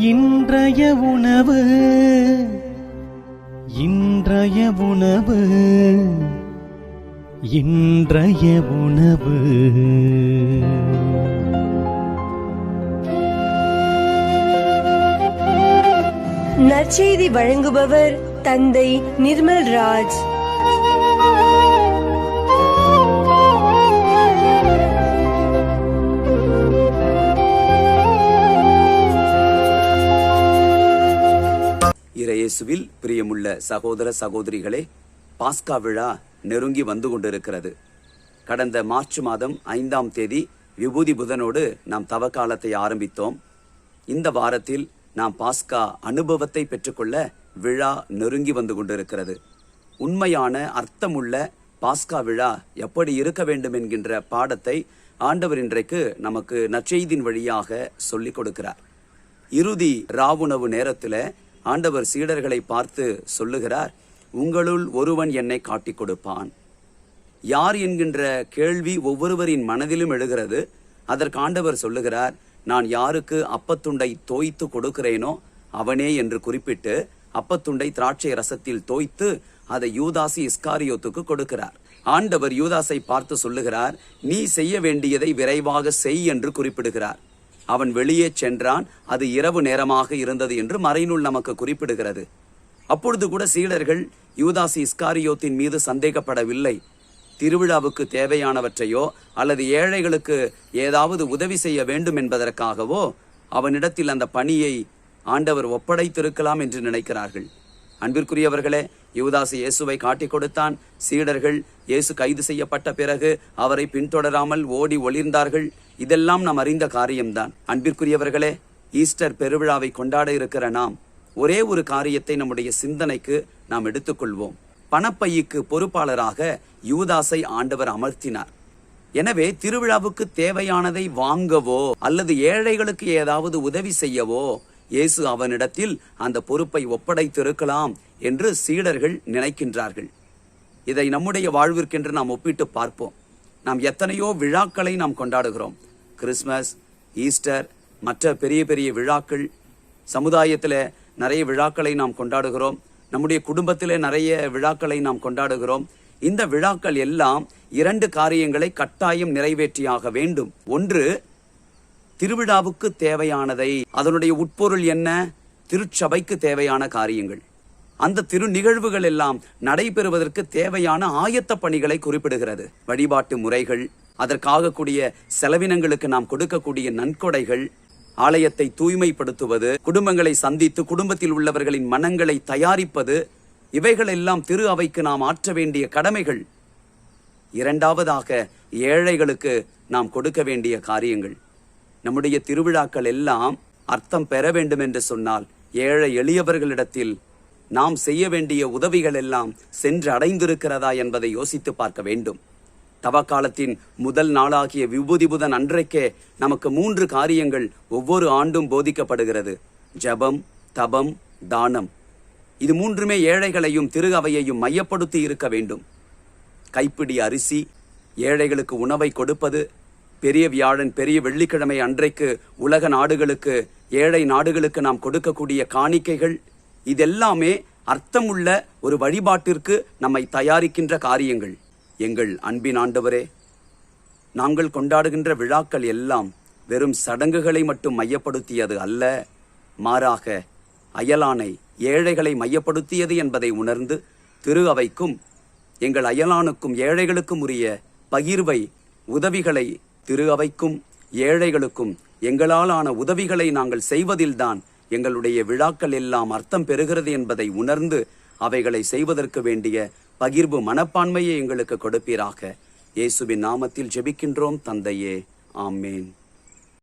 இன்றைய உணவு இன்றைய உணவு இன்றைய உணவு. நற்செய்தி வழங்குபவர் தந்தை நிர்மல் ராஜ். இயேசுவில் பிரியமுள்ள சகோதர சகோதரிகளே, பாஸ்கா விழா நெருங்கி வந்து கொண்டிருக்கிறது. கடந்த மார்ச் மாதம் 5ஆம் தேதி விபூதி புதனோடு நாம் தவக்காலத்தை ஆரம்பித்தோம். இந்த வாரத்தில் நாம் பாஸ்கா அனுபவத்தை பெற்றுக்கொள்ள விழா நெருங்கி வந்து கொண்டிருக்கிறது. உண்மையான அர்த்தமுள்ள பாஸ்கா விழா எப்படி இருக்க வேண்டும் என்கின்ற பாடத்தை ஆண்டவர் இன்றைக்கு நமக்கு நற்செய்தியின் வழியாக சொல்லிக் கொடுக்கிறார். இறுதி ராவுணவு நேரத்தில் ஆண்டவர் சீடர்களை பார்த்து சொல்லுகிறார், உங்களுள் ஒருவன் என்னை காட்டிக் கொடுப்பான். யார் என்கின்ற கேள்வி ஒவ்வொருவரின் மனதிலும் எழுகிறது. அதற்கு ஆண்டவர் சொல்லுகிறார், நான் யாருக்கு அப்பத்துண்டை தோய்த்து கொடுக்கிறேனோ அவனே என்று குறிப்பிட்டு அப்பத்துண்டை திராட்சை ரசத்தில் தோய்த்து அதை யூதாசி இஸ்காரியோத்துக்கு கொடுக்கிறார். ஆண்டவர் யூதாசை பார்த்து சொல்லுகிறார், நீ செய்ய வேண்டியதை விரைவாக செய் என்று குறிப்பிடுகிறார். அவன் வெளியே சென்றான். அது இரவு நேரமாக இருந்தது என்று மறைநூல் நமக்கு குறிப்பிடுகிறது. அப்பொழுது கூட சீடர்கள் யூதாசி இஸ்காரியோத்தின் மீது சந்தேகப்படவில்லை. திருவிழாவுக்கு தேவையானவற்றையோ அல்லது ஏழைகளுக்கு ஏதாவது உதவி செய்ய வேண்டும் என்பதற்காகவோ அவனிடத்தில் அந்த பணியை ஆண்டவர் ஒப்படைத்திருக்கலாம் என்று நினைக்கிறார்கள். அன்பிற்குரியவர்களே, யூதாசு இயேசுவை காட்டிக் கொடுத்தான். சீடர்கள் இயேசு கைது செய்யப்பட்ட பிறகு அவரை பின்தொடராமல் ஓடி ஒளிர்ந்தார்கள். இதெல்லாம் நாம் அறிந்த காரியம்தான். அன்பிற்குரியவர்களே, ஈஸ்டர் பெருவிழாவை கொண்டாட இருக்கிற நாம் ஒரே ஒரு காரியத்தை நம்முடைய சிந்தனைக்கு நாம் எடுத்துக்கொள்வோம். பணப்பைக்கு பொறுப்பாளராக யூதாசை ஆண்டவர் அமர்த்தினார். எனவே திருவிழாவுக்கு தேவையானதை வாங்கவோ அல்லது ஏழைகளுக்கு ஏதாவது உதவி செய்யவோ இயேசு அவனிடத்தில் அந்த பொறுப்பை ஒப்படைத்திருக்கலாம் என்று சீடர்கள் நினைக்கின்றார்கள். இதை நம்முடைய வாழ்விற்கென்று நாம் ஒப்பிட்டு பார்ப்போம். நாம் எத்தனையோ விழாக்களை நாம் கொண்டாடுகிறோம். கிறிஸ்மஸ், ஈஸ்டர், மற்ற பெரிய பெரிய விழாக்கள், சமுதாயத்தில் நிறைய விழாக்களை நாம் கொண்டாடுகிறோம். நம்முடைய குடும்பத்திலே நிறைய விழாக்களை நாம் கொண்டாடுகிறோம். இந்த விழாக்கள் எல்லாம் 2 காரியங்களை கட்டாயம் நிறைவேற்றியாக வேண்டும். ஒன்று, திருவிழாவுக்கு தேவையானதை, அதனுடைய உட்பொருள் என்ன? திருச்சபைக்கு தேவையான காரியங்கள். அந்த திரு நிகழ்வுகள் எல்லாம் நடைபெறுவதற்கு தேவையான ஆயத்த பணிகளை குறிப்பிடுகிறது. வழிபாட்டு முறைகள், அதற்காக கூடிய செலவினங்களுக்கு நாம் கொடுக்கக்கூடிய நன்கொடைகள், ஆலயத்தை தூய்மைப்படுத்துவது, குடும்பங்களை சந்தித்து குடும்பத்தில் உள்ளவர்களின் மனங்களை தயாரிப்பது, இவைகள் எல்லாம் திரு அவைக்கு நாம் ஆற்ற வேண்டிய கடமைகள். 2வதாக, ஏழைகளுக்கு நாம் கொடுக்க வேண்டிய காரியங்கள். நம்முடைய திருவிழாக்கள் எல்லாம் அர்த்தம் பெற வேண்டும் என்று சொன்னால் ஏழை எளியவர்களிடத்தில் நாம் செய்ய வேண்டிய உதவிகள் எல்லாம் சென்று அடைந்திருக்கிறதா என்பதை யோசித்து பார்க்க வேண்டும். தவக்காலத்தின் முதல் நாளாகிய விபூதி புதன் அன்றைக்கே நமக்கு 3 காரியங்கள் ஒவ்வொரு ஆண்டும் போதிக்கப்படுகிறது. ஜபம், தபம், தானம். இது 3மே ஏழைகளையும் திரு அவையையும் மையப்படுத்தி இருக்க வேண்டும். கைப்பிடி அரிசி, ஏழைகளுக்கு உணவை கொடுப்பது, பெரிய வியாழன் பெரிய வெள்ளிக்கிழமை அன்றைக்கு உலக நாடுகளுக்கு, ஏழை நாடுகளுக்கு நாம் கொடுக்கக்கூடிய காணிக்கைகள், இதெல்லாமே அர்த்தமுள்ள ஒரு வழிபாட்டிற்கு நம்மை தயாரிக்கின்ற காரியங்கள். எங்கள் அன்பின் ஆண்டவரே, நாங்கள் கொண்டாடுகின்ற விழாக்கள் எல்லாம் வெறும் சடங்குகளை மட்டும் மையப்படுத்தியது அல்ல, மாறாக அயலானை, ஏழைகளை மையப்படுத்தியது என்பதை உணர்ந்து திரு அவைக்கும் எங்கள் அயலானுக்கும் ஏழைகளுக்கும் உரிய பகிர்வை, உதவிகளை திரு அவைக்கும் ஏழைகளுக்கும் எங்களால் ஆன உதவிகளை நாங்கள் செய்வதில்தான் எங்களுடைய விழாக்கள் எல்லாம் அர்த்தம் பெறுகிறது என்பதை உணர்ந்து அவைகளை செய்வதற்கு வேண்டிய பகிர்வு மனப்பான்மையை எங்களுக்கு கொடுப்பீராக. இயேசுவின் நாமத்தில் ஜெபிக்கின்றோம் தந்தையே, ஆமேன்.